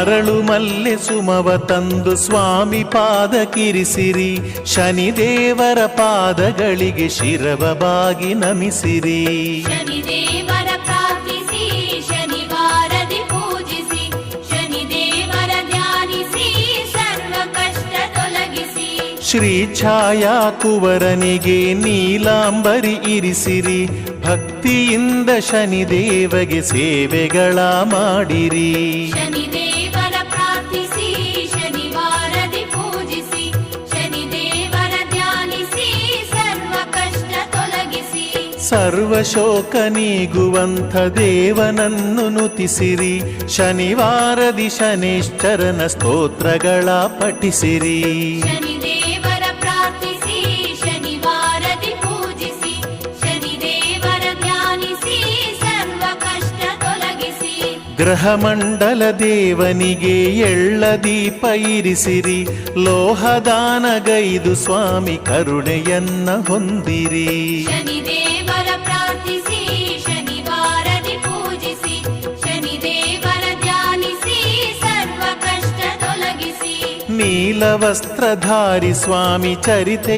ಅರಳು ಮಲ್ಲೆ ಸುಮವ ತಂದು ಸ್ವಾಮಿ ಪಾದಕ್ಕಿರಿಸಿರಿ. ಶನಿದೇವರ ಪಾದಗಳಿಗೆ ಶಿರವ ಬಾಗಿ ನಮಿಸಿರಿ. ಶನಿದೇವರ ಪ್ರಾರ್ಥಿಸಿ ಶನಿವಾರದಿ ಪೂಜಿಸಿ, ಶನಿದೇವರ ಧ್ಯಾನಿಸಿ ಸರ್ವ ಕಷ್ಟ ತೊಲಗಿಸಿ. ಶ್ರೀ ಛಾಯಾ ಕುವರನಿಗೆ ನೀಲಾಂಬರಿ ಇರಿಸಿರಿ. ಭಕ್ತಿಯಿಂದ ಶನಿದೇವಗೆ ಸೇವೆಗಳ ಮಾಡಿರಿ. ಶನಿದೇವರ ಪ್ರಾರ್ಥಿಸಿ ಶನಿವಾರದಿ ಪೂಜಿಸಿ, ಶನಿದೇವರ ಧ್ಯಾನಿಸಿ ಸರ್ವ ಕಷ್ಟ ತೊಲಗಿಸಿ. ಸರ್ವ ಶೋಕ ನೀಗುವಂಥ ದೇವನನ್ನು ನುತಿಸಿರಿ. ಶನಿವಾರದಿ ಶನೇಶ್ವರನ ಸ್ತೋತ್ರಗಳ ಪಠಿಸಿರಿ. ಶನಿದೇವರ ಪ್ರಾರ್ಥಿಸಿ ಶನಿವಾರದಿ ಪೂಜಿಸಿ, ಶನಿದೇವರ ಧ್ಯಾನಿಸಿ ಸರ್ವ ಕಷ್ಟ ತೊಲಗಿಸಿ. ಗ್ರಹಮಂಡಲ ದೇವನಿಗೆ ಎಳ್ಳ ದೀಪ ಇರಿಸಿರಿ. ಲೋಹದಾನಗೈದು ಸ್ವಾಮಿ ಕರುಣೆಯನ್ನ ಹೊಂದಿರಿ. ಶನಿದೇವರ ಪ್ರಾರ್ಥಿಸಿ ಶನಿವಾರದಿ ಪೂಜಿಸಿ, ಶನಿದೇವರ ಧ್ಯಾನಿಸಿ ಸರ್ವ ಕಷ್ಟ ತೊಲಗಿಸಿ. ನೀಲ ವಸ್ತ್ರಧಾರಿ ಸ್ವಾಮಿ ಚರಿತೆ